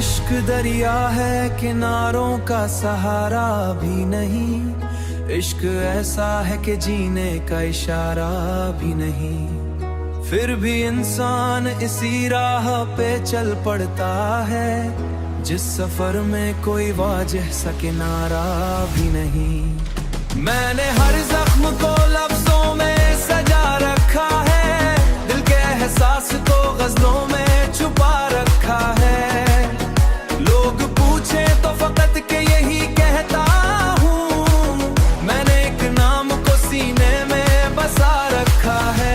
इश्क दरिया है किनारों का सहारा भी नहीं, इश्क ऐसा है कि जीने का इशारा भी नहीं। फिर भी इंसान इसी राह पे चल पड़ता है, जिस सफर में कोई वाजह सा किनारा भी नहीं। मैंने हर जख्म को लफ्जों में सजा रखा है, दिल के एहसास को गजलों में छुपा रखा है। लोग पूछे तो फकत के यही कहता हूँ, मैंने एक नाम को सीने में बसा रखा है।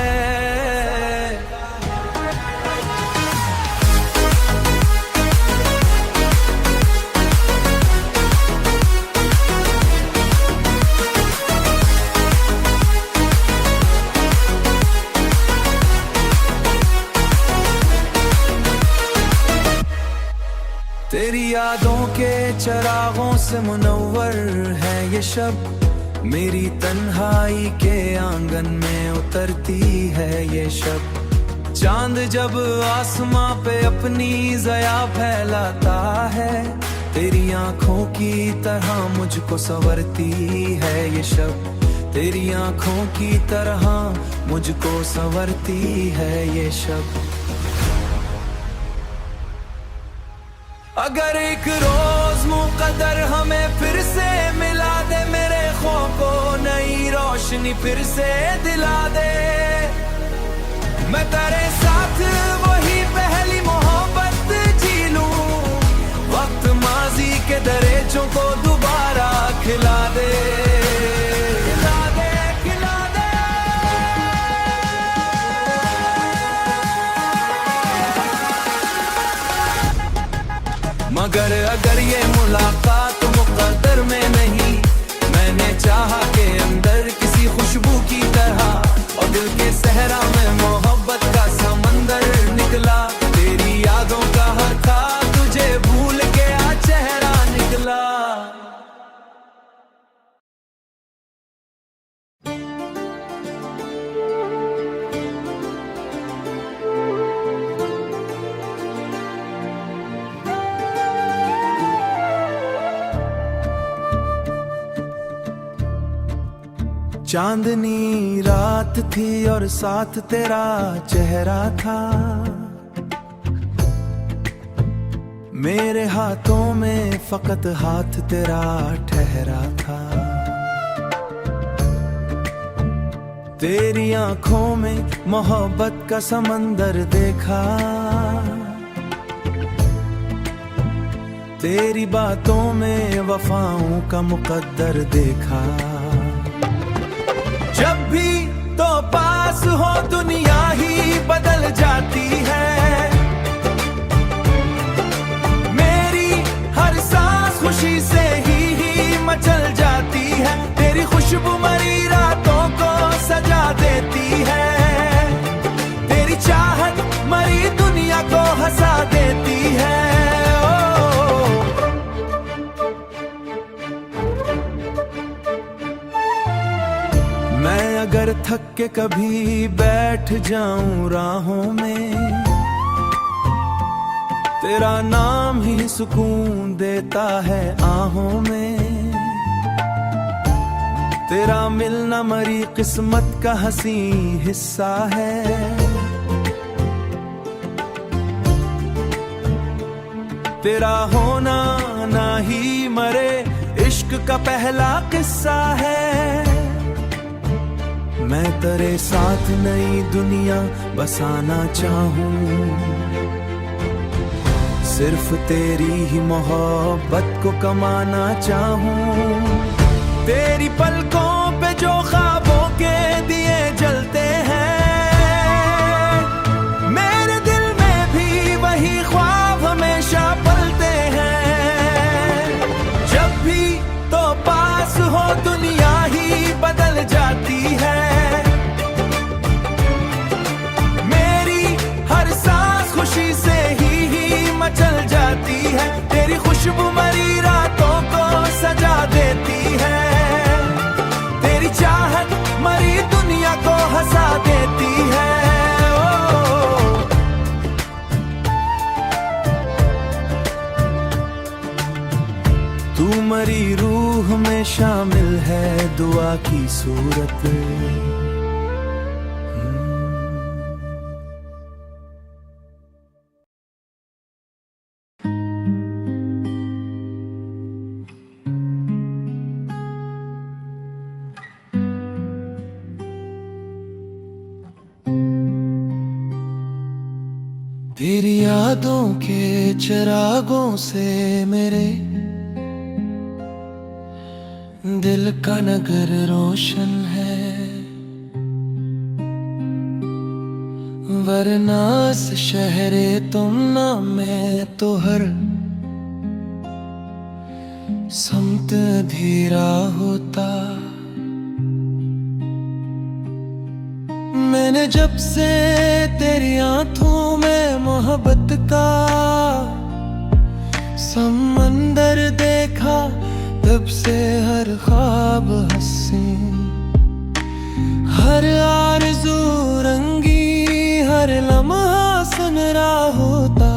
तेरी यादों के चरागों से मुनव्वर है ये शब, मेरी तन्हाई के आंगन में उतरती है ये शब। चांद जब आसमां पे अपनी ज़या फैलाता है, तेरी आंखों की तरह मुझको संवरती है ये शब। तेरी आंखों की तरह मुझको संवरती है ये शब। अगर एक रोज मुकद्दर हमें फिर से मिला दे, मेरे ख्वाब को नई रोशनी फिर से दिला दे। मैं तेरे साथ वही पहली मोहब्बत जी लूं, वक्त माजी के दरेचों को दोबारा खिला दे। मगर अगर ये मुलाकात मुकद्दर में नहीं, मैंने चाहा के अंदर किसी खुशबू की तरह, और दिल के सहरा में मोहब्बत का समंदर निकला। तेरी यादों का हर था तुझे भूल के आ चेहरा निकला। चांदनी रात थी और साथ तेरा चेहरा था, मेरे हाथों में फकत हाथ तेरा ठहरा था। तेरी आंखों में मोहब्बत का समंदर देखा, तेरी बातों में वफाओं का मुकद्दर देखा। जब भी तो पास हो दुनिया ही बदल जाती है, मेरी हर सांस खुशी से ही मचल जाती है। तेरी खुशबू मरी रातों को सजा देती है, तेरी चाहत मरी दुनिया को हंसा देती है। मैं अगर थक के कभी बैठ जाऊं राहों में, तेरा नाम ही सुकून देता है आहों में। तेरा मिलना मरी किस्मत का हंसी हिस्सा है, तेरा होना ना ही मरे इश्क का पहला किस्सा है। मैं तेरे साथ नई दुनिया बसाना चाहूं, सिर्फ तेरी ही मोहब्बत को कमाना चाहूं। तेरी पलकों पे जो ख्वाबों के दिए जलते हैं, मेरे दिल में भी वही ख्वाब हमेशा पलते हैं। जब भी तो पास हो दुनिया ही बदल जाती है, खुशी से ही मचल जाती है। तेरी खुशबू मरी रातों को सजा देती है, तेरी चाह शामिल है दुआ की सूरत। तेरी यादों के चिरागों से मेरे दिल का नगर रोशन है, वरना इस शहरे तुम ना मैं तो हर समत धीरा होता। मैंने जब से तेरी आंखों में मोहब्बत का समंदर देखा, तब से हर ख्वाब हंसी, हर आरज़ू रंगी, हर लम्हा सुनहरा होता।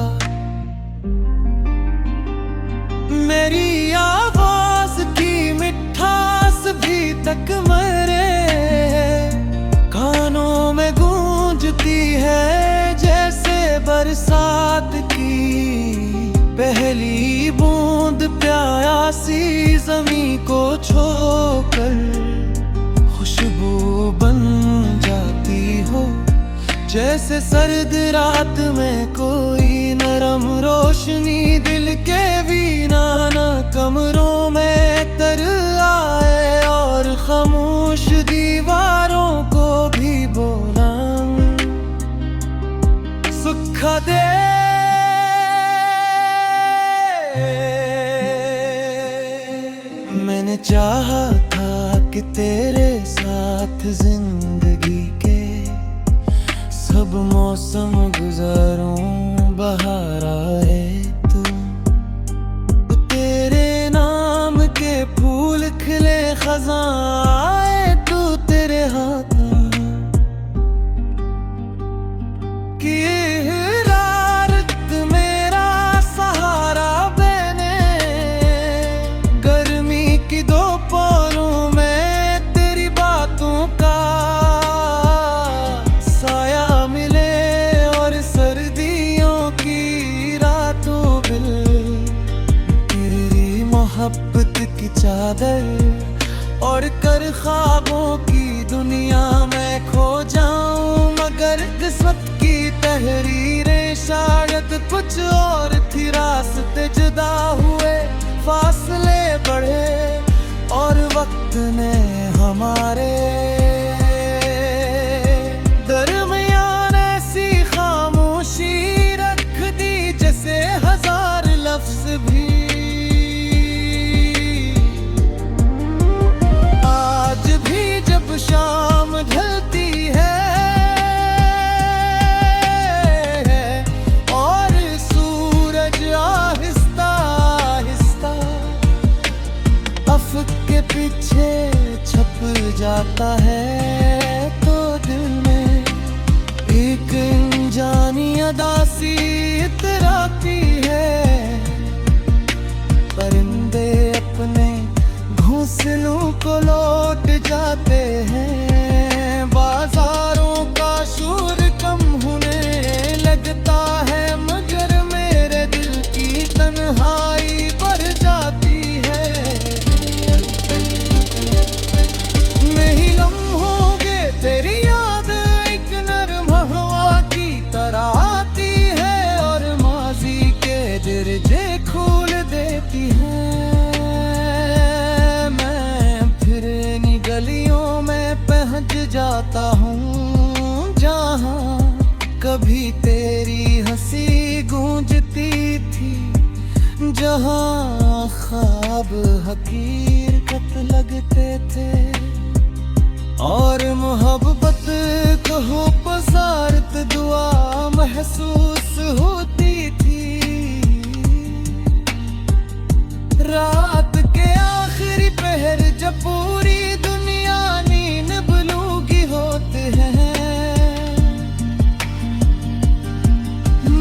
मेरी आवाज की मिठास भी तक मरे कानों में गूंजती है, जैसे बरसात की पहली बूंद प्यासी ज़मीं को छोकर खुशबू बन जाती हो। जैसे सर्द रात में कोई नरम रोशनी दिल के वीराना कमरों में तर आए, और खामोश दीवारों को भी बोला सुख दे। मैंने चाहा था कि तेरे साथ जिंदगी के सब मौसम गुजारूं, बहार आए तू, तेरे नाम के फूल खिले खज़ां आए तू, तेरे हाथ की रात मेरा सहारा बने। गर्मी की दोपहरों में तेरी बातों का साया मिले, और सर्दियों की रातों बिल तेरी मोहब्बत की चादर और कर ख्वाबों की दुनिया में खो जाऊं। मगर किस्मत की तहरीरें शायद कुछ और थी, रास्ते जुदा हुए, फासले बढ़े, और वक्त ने हमारे दरमियान ऐसी खामोशी रख दी, जैसे हजार लफ्ज भी आज भी जब शाम ढलती है और सूरज आहिस्ता आहिस्ता अफ़क़ के पीछे छप जाता है, तो दिल में एक अनजानी अदासी इतराती है। परिंदे अपने घोंसलों को लौट जाते हैं, बाजारों का शोर कम होने लगता है, मगर मेरे दिल की तन्हाई बढ़ जाती है। नहीं लम्हों के तेरी याद एक नरम हवा की तरह आती है, और माजी के दरजे खोल देती है। गलियों में पहुंच जाता हूँ जहाँ कभी तेरी हंसी गूंजती थी, जहाँ ख्वाब हकीकत लगते थे, और मोहब्बत को पसारत दुआ महसूस होती थी। रात के आखिरी पहर जब पूरी दुनिया नींद बलूगी होते हैं,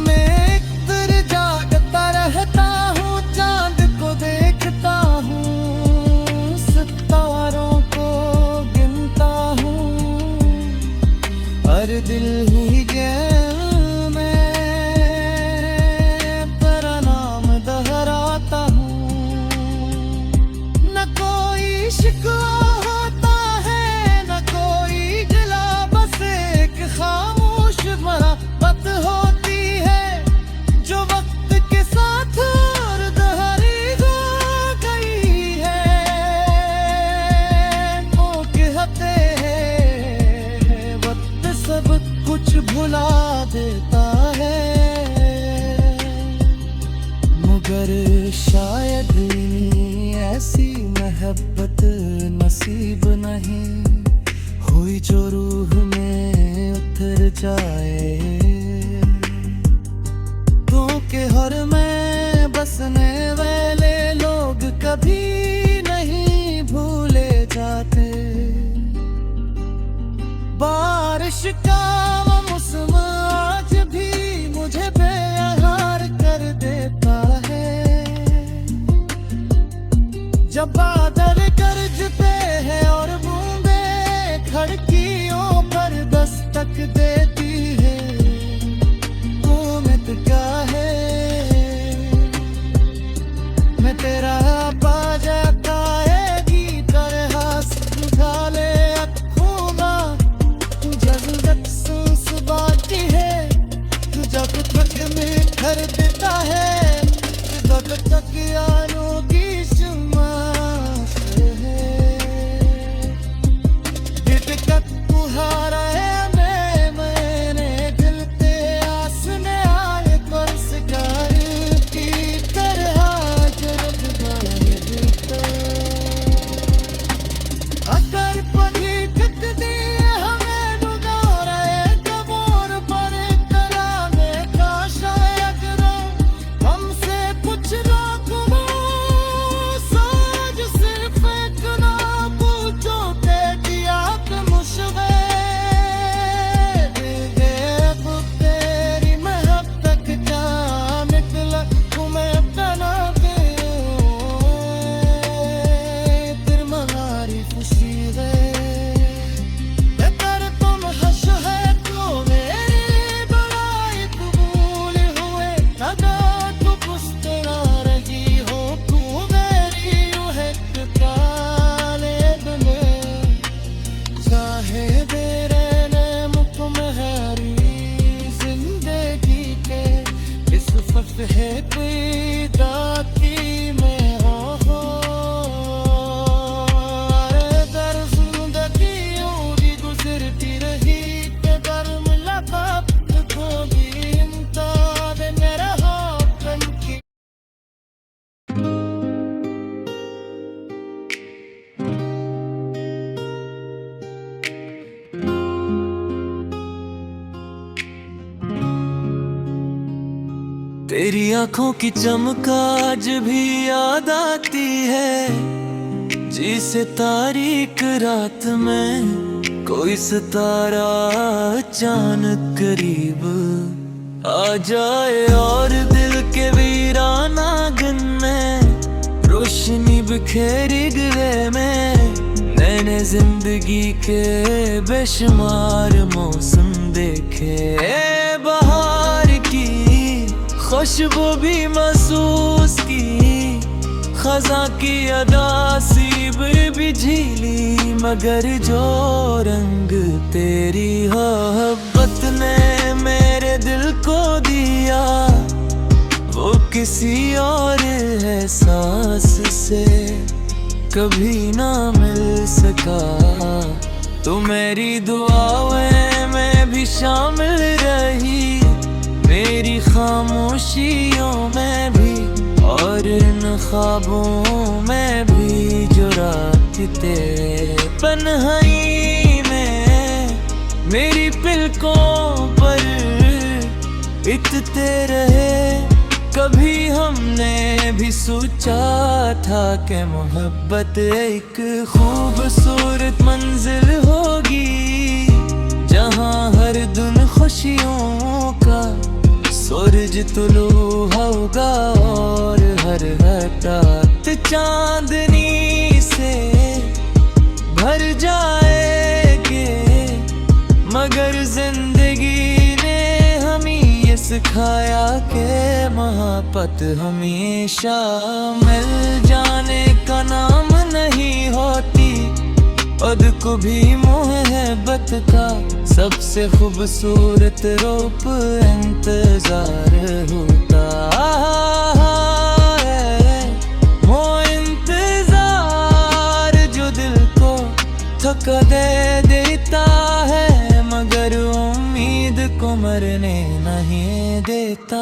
मैं एक तर जागता रहता हूँ, चांद को देखता हूँ, ही गेम में तेरा नाम दोहराता हूँ। न कोई शिकवा होता है न कोई गिला, बस एक खामोश मोहब्बत होती है जो वक्त के साथ और दोहरी हो गई है। वो कहते हैं वक्त सब कुछ भुला देता है, मगर शायद ऐसी मोहब्बत नसीब नहीं हुई जो रूह में उतर जाए। तू के हर में बसने वाले लोग कभी नहीं भूले जाते। बारिश का वो मौसम आज भी मुझे बेहार कर देता है। जब बादल गरजते हैं और बूंदे खिड़कियों पर दस्तक देती है, उम्मीद क्या है मैं तेरा पा जाता है की तरह सुझा ले अखूंगा। जरूरत सांस बाकी है तू जब तक में कर देता है, जब तक यारों की तुम्हारा है मैंने दिल पे आसने आए बरस गार की तरह जरद गए दिल। अगर पनी थक दी हमें गुजारा है कबूर पर कराने का शायद हमसे कुछ ना करो। साज सिर्फ एक ना पूछो के दिया मुश्किल है कोई दाती में हो दर जिंदगी यूं गुजरती रही के दर मुलाकात को भी इम्ताद मेरा हाथन की। तेरी आंखों की चमक आज भी याद आती है, जिसे तारीक रात में कोई सितारा अचानक करीब आ जाए और दिल के वीराना गन में रोशनी बिखेरी गिरे में। मैंने जिंदगी के बेशुमार मौसम देखे, बहार की खुशबू भी महसूस की, खजा की अदासीब भी झीली, मगर जो रंग तेरी मोहब्बत ने मेरे दिल को दिया वो किसी और एहसास से कभी ना मिल सका। तो मेरी दुआओं में भी शामिल रही, मेरी खामोशियों में भी और इन ख्वाबों में भी जो रात तेरे तन्हाई में मेरी पलकों पर बीतते रहे। कभी हमने भी सोचा था कि मोहब्बत एक खूबसूरत मंजिल होगी, जहाँ हर दिन खुशियों का सूरज तुलू होगा और हर रात चांदनी से भर जाएगी। मगर जिंदगी सिखाया कि मोहब्बत हमेशा मिल जाने का नाम नहीं होती, खुद को भी मोहब्बत का सबसे खूबसूरत रूप इंतजार होता है। वो इंतजार जो दिल को थका दे देता है, मगर उम्मीद को मरने नहीं देता।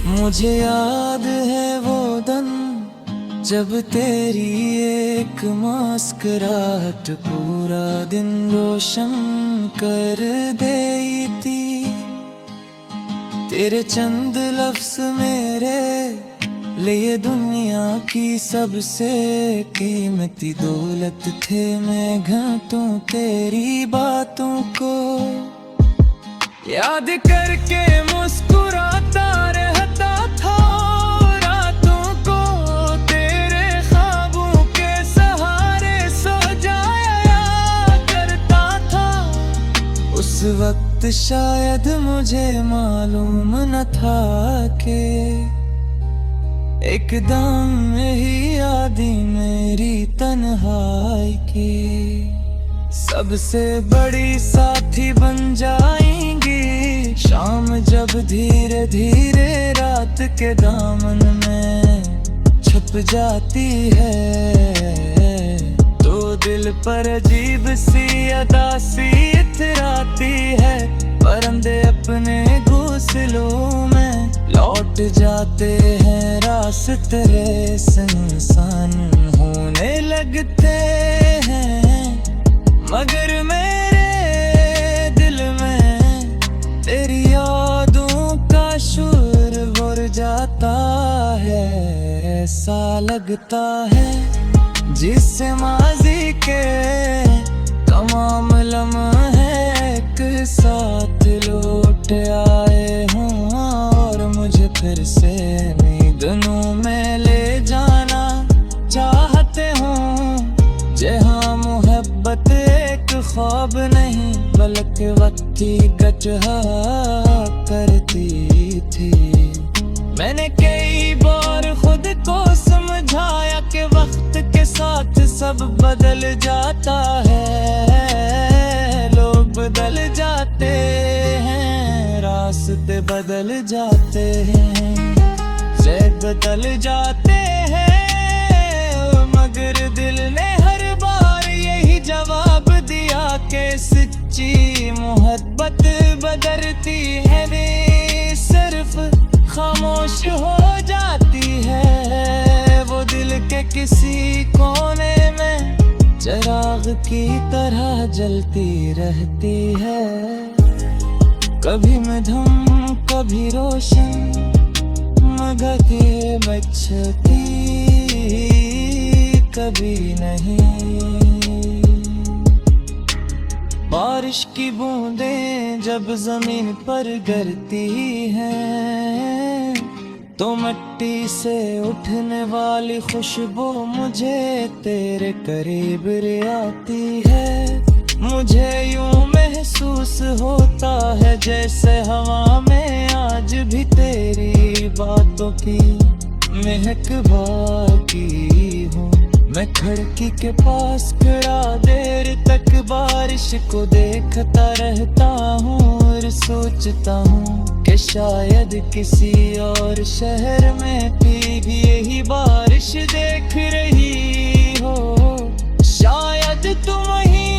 मुझे याद है वो दिन जब तेरी एक मुस्कुराहट पूरा दिन रोशन कर देती थी। तेरे चंद लफ्ज मेरे लिए दुनिया की सबसे कीमती दौलत थे। मैं घंटों तेरी बातों को याद करके मुस्कुराता रहता था। रातों को तेरे ख्वाबों के सहारे सो जाया करता था। उस वक्त शायद मुझे मालूम न था कि एकदम ही आदि मेरी तन्हाई की सबसे बड़ी साथी बन जाएंगी। शाम जब धीरे धीरे रात के दामन में छुप जाती है, तो दिल पर अजीब सी अदासी इतराती है। परिंदे अपने घोंसलों में लौट जाते हैं, रास्ते सुनसान होने लगते हैं। मगर मेरे दिल में तेरी यादों का शोर भर जाता है। ऐसा लगता है जिससे माजी के तमाम लम्हे एक साथ लौट आए हों और मुझे फिर से नींदों में ले जाना चाहते हों। जहाँ मोहब्बत एक ख्वाब नहीं बल्कि व्यक्तिगत करती थी। मैंने कई बार खुद को समझाया कि वक्त के साथ सब बदल जाता है। लोग बदल जाते हैं, रास्ते बदल जाते हैं, ज़ेद बदल जाते हैं। मगर दिल ने हर बार यही जवाब दिया कि सच्ची मोहब्बत बदलती है, वे सिर्फ खामोश हो जाती है। वो दिल के किसी कोने में चिराग की तरह जलती रहती है। कभी मध्यम कभी रोशन मगर के बचती कभी नहीं। बारिश की बूंदें जब जमीन पर गिरती हैं, तो मिट्टी से उठने वाली खुशबू मुझे तेरे करीब ले आती है। मुझे यूं महसूस होता है जैसे हवा में आज भी तेरी बातों की महक बाकी हो। मैं खिड़की के पास खड़ा देर तक बारिश को देखता रहता हूँ और सोचता हूँ कि शायद किसी और शहर में भी यही बारिश देख रही हो। शायद तुम वहीं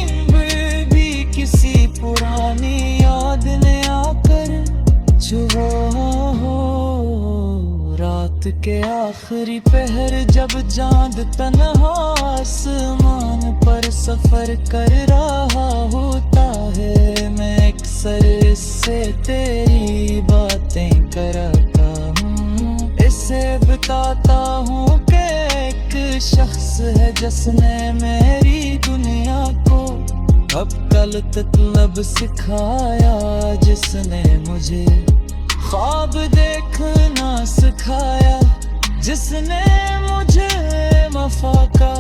भी किसी पुरानी याद ने आकर छुआ हो। रात के आखिरी पहर जब चांद तन्हा आसमान पर सफर कर रहा होता है, मैं अक्सर इससे तेरी बातें करता हूँ। इससे बताता हूँ कि एक शख्स है जिसने मेरी दुनिया को अब कल तलब सिखाया, जिसने मुझे ख्वाब देखना सिखाया, जिसने मुझे वफा का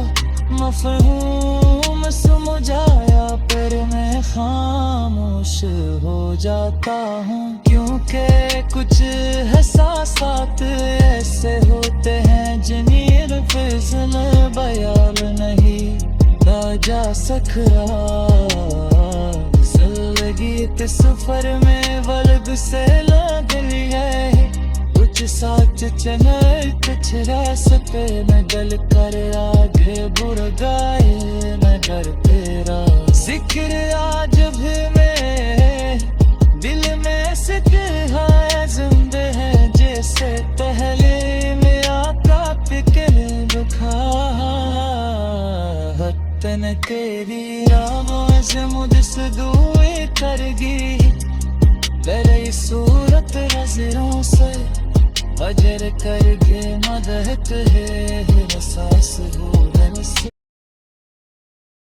मफ़हूम समझाया, पर मैं खामोश हो जाता हूँ, क्योंकि कुछ एहसासात ऐसे होते हैं जिन्हें लफ्ज़ में बयान नहीं किया जा सकता। जिंदगी के सफर में वल्द से लग है, कुछ साथ चले कुछ रास्ते में गल कर आगे बुर गाए मैं कर तेरा जिक्र आज भी मैं दिल में सिकहा जिंदे है, जैसे पहले में आका फिक्र दुखा तन तेरी आवाज़ मुझसे दूर करगी, तेरी सूरत नजरों से अजर करके मदद है, एहसास हो